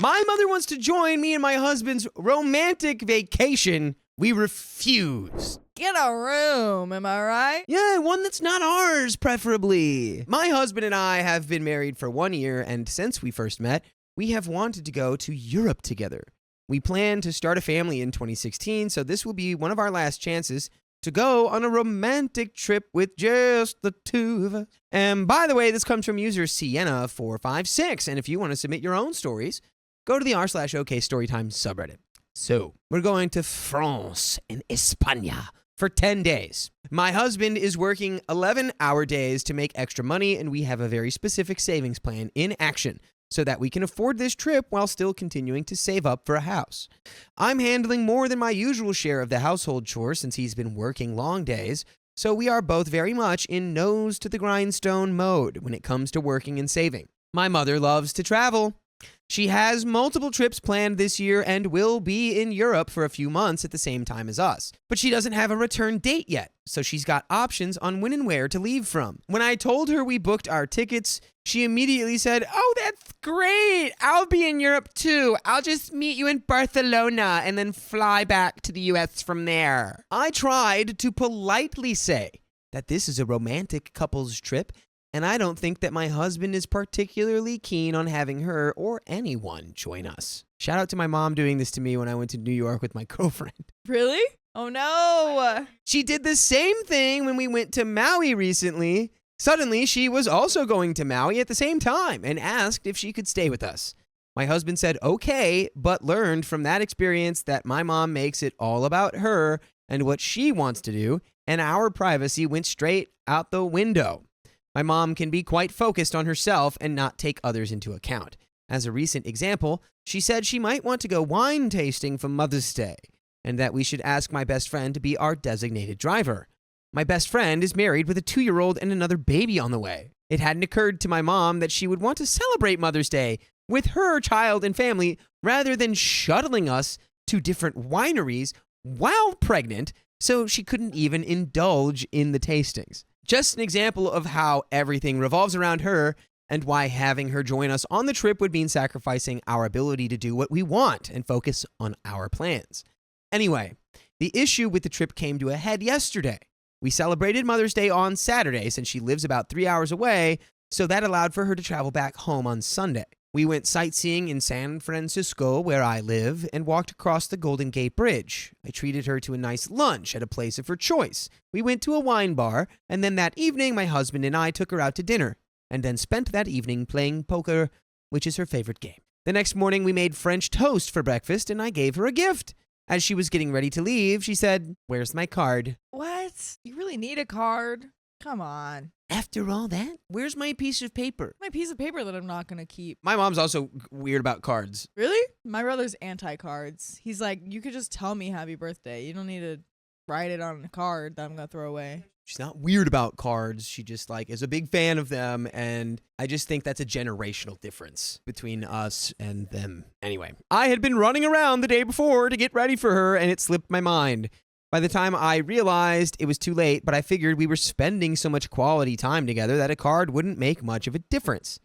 My mother wants to join me and my husband's romantic vacation. We refuse. Get a room, am I right? Yeah, one that's not ours, preferably. My husband and I have been married for 1 year, and since we first met, we have wanted to go to Europe together. We plan to start a family in 2016, so this will be one of our last chances to go on a romantic trip with just the two of us. And by the way, this comes from user Sienna456, and if you want to submit your own stories, go to the r/OK Storytime subreddit. So, we're going to France in España for 10 days. My husband is working 11-hour days to make extra money, and we have a very specific savings plan in action so that we can afford this trip while still continuing to save up for a house. I'm handling more than my usual share of the household chores since he's been working long days, so we are both very much in nose to the grindstone mode when it comes to working and saving. My mother loves to travel. She has multiple trips planned this year and will be in Europe for a few months at the same time as us. But she doesn't have a return date yet, so she's got options on when and where to leave from. When I told her we booked our tickets, she immediately said, "Oh, that's great. I'll be in Europe too. I'll just meet you in Barcelona and then fly back to the US from there." I tried to politely say that this is a romantic couples trip, and I don't think that my husband is particularly keen on having her or anyone join us. Shout out to my mom doing this to me when I went to New York with my girlfriend. Really? Oh no. She did the same thing when we went to Maui recently. Suddenly, she was also going to Maui at the same time and asked if she could stay with us. My husband said okay, but learned from that experience that my mom makes it all about her and what she wants to do, and our privacy went straight out the window. My mom can be quite focused on herself and not take others into account. As a recent example, she said she might want to go wine tasting for Mother's Day, and that we should ask my best friend to be our designated driver. My best friend is married with a 2-year-old and another baby on the way. It hadn't occurred to my mom that she would want to celebrate Mother's Day with her child and family rather than shuttling us to different wineries while pregnant, so she couldn't even indulge in the tastings. Just an example of how everything revolves around her and why having her join us on the trip would mean sacrificing our ability to do what we want and focus on our plans. Anyway, the issue with the trip came to a head yesterday. We celebrated Mother's Day on Saturday since she lives about 3 hours away, so that allowed for her to travel back home on Sunday. We went sightseeing in San Francisco, where I live, and walked across the Golden Gate Bridge. I treated her to a nice lunch at a place of her choice. We went to a wine bar, and then that evening my husband and I took her out to dinner, and then spent that evening playing poker, which is her favorite game. The next morning we made French toast for breakfast, and I gave her a gift. As she was getting ready to leave, she said, "Where's my card?" What? You really need a card? Come on. After all that, where's my piece of paper? My piece of paper that I'm not going to keep. My mom's also weird about cards. Really? My brother's anti-cards. He's like, you could just tell me happy birthday. You don't need to write it on a card that I'm going to throw away. She's not weird about cards. She just is a big fan of them. And I just think that's a generational difference between us and them. Anyway, I had been running around the day before to get ready for her, and it slipped my mind. By the time I realized, it was too late, but I figured we were spending so much quality time together that a card wouldn't make much of a difference.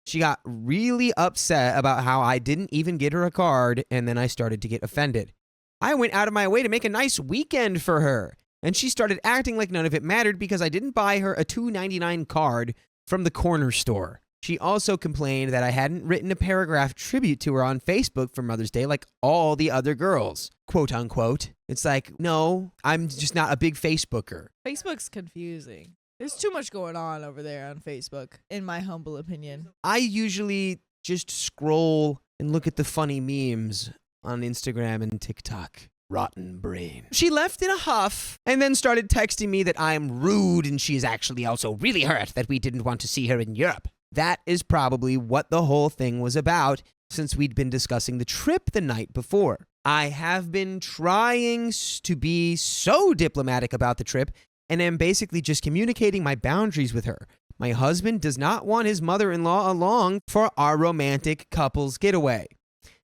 She got really upset about how I didn't even get her a card, and then I started to get offended. I went out of my way to make a nice weekend for her, and she started acting like none of it mattered because I didn't buy her a $2.99 card from the corner store. She also complained that I hadn't written a paragraph tribute to her on Facebook for Mother's Day like all the other girls, quote unquote. It's like, no, I'm just not a big Facebooker. Facebook's confusing. There's too much going on over there on Facebook, in my humble opinion. I usually just scroll and look at the funny memes on Instagram and TikTok. Rotten brain. She left in a huff and then started texting me that I'm rude and she's actually also really hurt that we didn't want to see her in Europe. That is probably what the whole thing was about since we'd been discussing the trip the night before. I have been trying to be so diplomatic about the trip and am basically just communicating my boundaries with her. My husband does not want his mother-in-law along for our romantic couples getaway.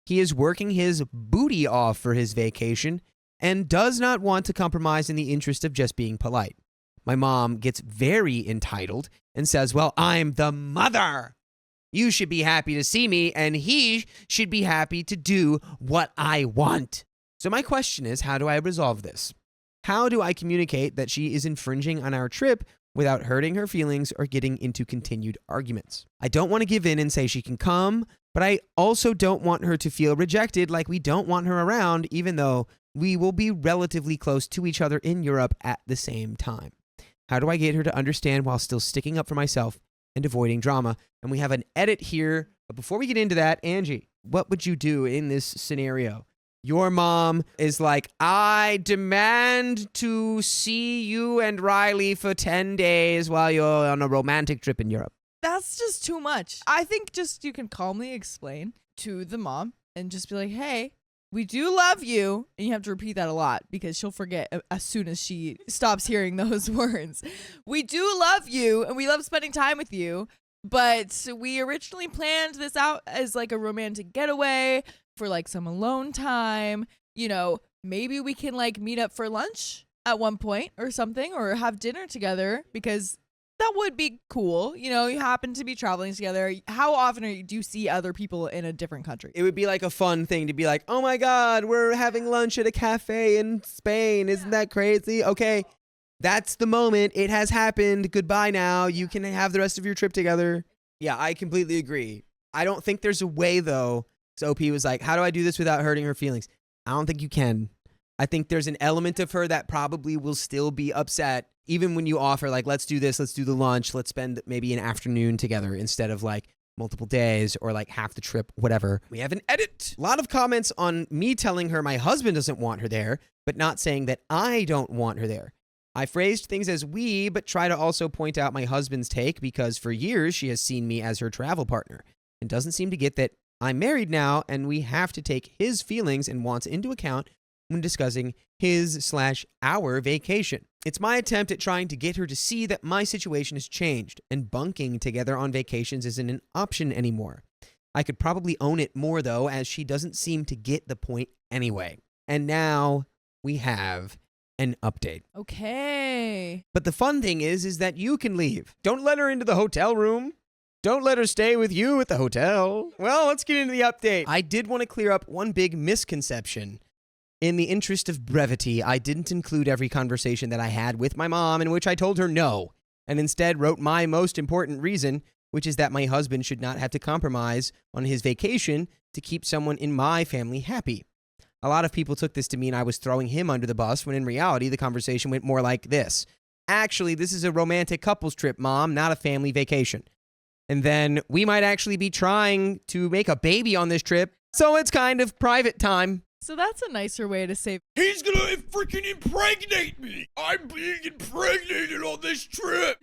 He is working his booty off for his vacation and does not want to compromise in the interest of just being polite. My mom gets very entitled and says, "Well, I'm the mother." You should be happy to see me, and he should be happy to do what I want. So my question is, how do I resolve this? How do I communicate that she is infringing on our trip without hurting her feelings or getting into continued arguments? I don't want to give in and say she can come, but I also don't want her to feel rejected, like we don't want her around, even though we will be relatively close to each other in Europe at the same time. How do I get her to understand while still sticking up for myself and avoiding drama? And we have an edit here. But before we get into that, Angie, what would you do in this scenario? Your mom is like, I demand to see you and Riley for 10 days while you're on a romantic trip in Europe. That's just too much. I think just you can calmly explain to the mom and just be like, hey, we do love you. And you have to repeat that a lot because she'll forget as soon as she stops hearing those words. We do love you and we love spending time with you. But we originally planned this out as like a romantic getaway for like some alone time. You know, maybe we can like meet up for lunch at one point or something, or have dinner together, because that would be cool. You know, you happen to be traveling together. How often do you see other people in a different country? It would be like a fun thing to be like, oh my God, we're having lunch at a cafe in Spain. Isn't that crazy? Okay, that's the moment. It has happened. Goodbye now. You can have the rest of your trip together. Yeah, I completely agree. I don't think there's a way, though. So OP was like, how do I do this without hurting her feelings? I don't think you can. I think there's an element of her that probably will still be upset, even when you offer, like, let's do this, let's do the lunch, let's spend maybe an afternoon together instead of, like, multiple days or, like, half the trip, whatever. We have an edit. A lot of comments on me telling her my husband doesn't want her there, but not saying that I don't want her there. I phrased things as we, but try to also point out my husband's take because for years she has seen me as her travel partner and doesn't seem to get that I'm married now and we have to take his feelings and wants into account when discussing his/our vacation. It's my attempt at trying to get her to see that my situation has changed and bunking together on vacations isn't an option anymore. I could probably own it more though, as she doesn't seem to get the point anyway. And now we have an update. Okay. But the fun thing is that you can leave. Don't let her into the hotel room. Don't let her stay with you at the hotel. Well, let's get into the update. I did want to clear up one big misconception. In the interest of brevity, I didn't include every conversation that I had with my mom in which I told her no, and instead wrote my most important reason, which is that my husband should not have to compromise on his vacation to keep someone in my family happy. A lot of people took this to mean I was throwing him under the bus, when in reality, the conversation went more like this. Actually, this is a romantic couples trip, Mom, not a family vacation. And then we might actually be trying to make a baby on this trip, so it's kind of private time. So that's a nicer way to say, he's gonna freaking impregnate me. I'm being impregnated on this trip.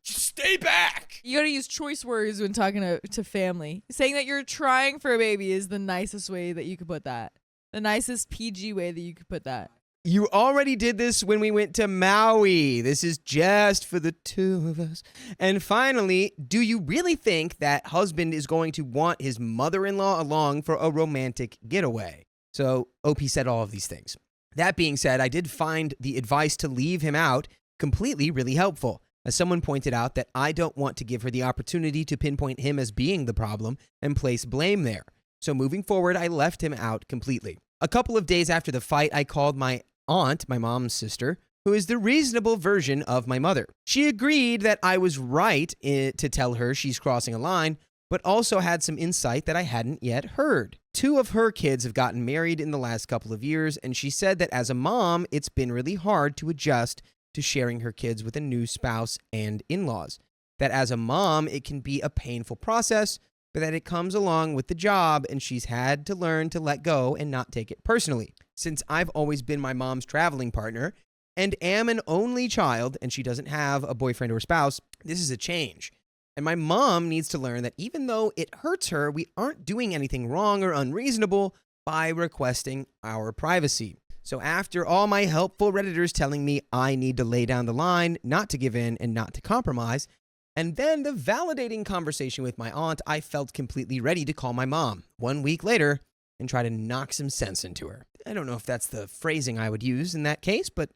Just stay back. You gotta use choice words when talking to family. Saying that you're trying for a baby is the nicest way that you could put that. The nicest PG way that you could put that. You already did this when we went to Maui. This is just for the two of us. And finally, do you really think that husband is going to want his mother-in-law along for a romantic getaway? So OP said all of these things. That being said, I did find the advice to leave him out completely really helpful. As someone pointed out, that I don't want to give her the opportunity to pinpoint him as being the problem and place blame there. So moving forward, I left him out completely. A couple of days after the fight, I called my aunt, my mom's sister, who is the reasonable version of my mother. She agreed that I was right to tell her she's crossing a line, but also had some insight that I hadn't yet heard. 2 of her kids have gotten married in the last couple of years, and she said that as a mom, it's been really hard to adjust to sharing her kids with a new spouse and in-laws. That as a mom, it can be a painful process, but that it comes along with the job, and she's had to learn to let go and not take it personally. Since I've always been my mom's traveling partner and am an only child, and she doesn't have a boyfriend or spouse, this is a change. And my mom needs to learn that even though it hurts her, we aren't doing anything wrong or unreasonable by requesting our privacy. So after all my helpful Redditors telling me I need to lay down the line, not to give in and not to compromise, and then the validating conversation with my aunt, I felt completely ready to call my mom 1 week later and try to knock some sense into her. I don't know if that's the phrasing I would use in that case, but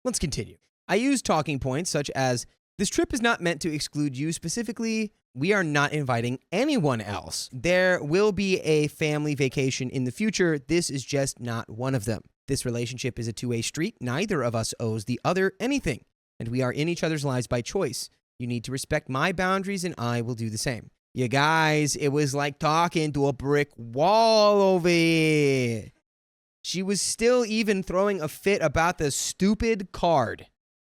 let's continue. I used talking points such as, This trip is not meant to exclude you specifically. We are not inviting anyone else. There will be a family vacation in the future. This is just not one of them. This relationship is a two-way street. Neither of us owes the other anything, and we are in each other's lives by choice. You need to respect my boundaries, and I will do the same. You guys, it was like talking to a brick wall over here. She was still even throwing a fit about the stupid card.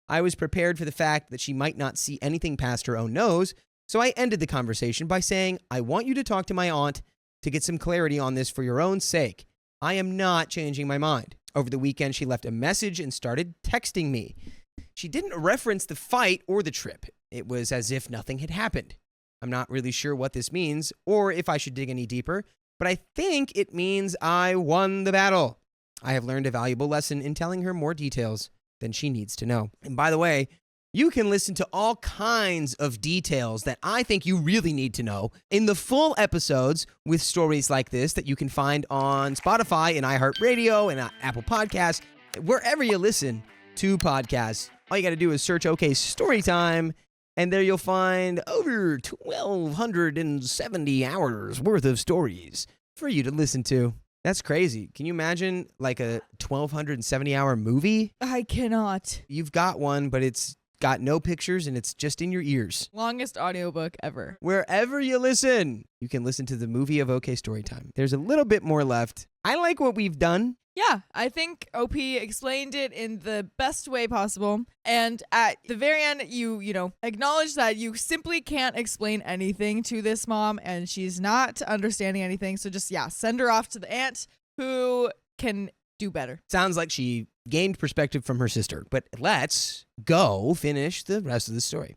I was prepared for the fact that she might not see anything past her own nose, so I ended the conversation by saying, I want you to talk to my aunt to get some clarity on this for your own sake. I am not changing my mind. Over the weekend, she left a message and started texting me. She didn't reference the fight or the trip. It was as if nothing had happened. I'm not really sure what this means or if I should dig any deeper, but I think it means I won the battle. I have learned a valuable lesson in telling her more details than she needs to know. And by the way, you can listen to all kinds of details that I think you really need to know in the full episodes with stories like this that you can find on Spotify and iHeartRadio and Apple Podcasts, wherever you listen to podcasts. All you got to do is search OK Storytime, and there you'll find over 1,270 hours worth of stories for you to listen to. That's crazy. Can you imagine like a 1,270-hour movie? I cannot. You've got one, but it's got no pictures and it's just in your ears. Longest audiobook ever. Wherever you listen, you can listen to the movie of OK Storytime. There's a little bit more left. I like what we've done. Yeah, I think OP explained it in the best way possible. And at the very end, you acknowledge that you simply can't explain anything to this mom and she's not understanding anything. So just, send her off to the aunt who can do better. Sounds like she gained perspective from her sister, but let's go finish the rest of the story.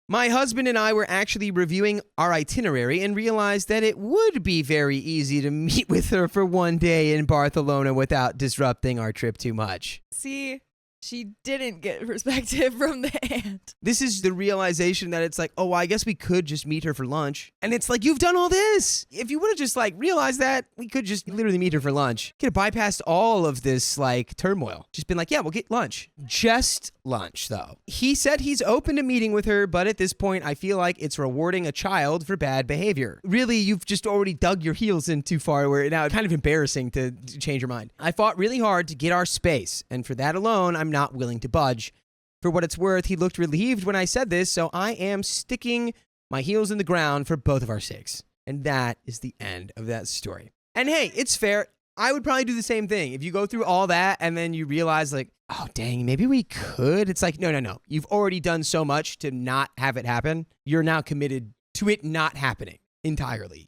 My husband and I were actually reviewing our itinerary and realized that it would be very easy to meet with her for one day in Barcelona without disrupting our trip too much. See, she didn't get perspective from the aunt. This is the realization that it's like, oh, well, I guess we could just meet her for lunch. And it's like, you've done all this. If you would have just realized that, we could just literally meet her for lunch. Could have bypassed all of this turmoil. Just been like, yeah, we'll get lunch. Just lunch, though. He said he's open to meeting with her, but at this point, I feel like it's rewarding a child for bad behavior. Really, you've just already dug your heels in too far where now it's kind of embarrassing to change your mind. I fought really hard to get our space, and for that alone, I'm not willing to budge. For what it's worth, he looked relieved when I said this, so I am sticking my heels in the ground for both of our sakes. And that is the end of that story. And hey, it's fair. I would probably do the same thing. If you go through all that and then you realize oh, dang, maybe we could. It's like, no. You've already done so much to not have it happen. You're now committed to it not happening entirely.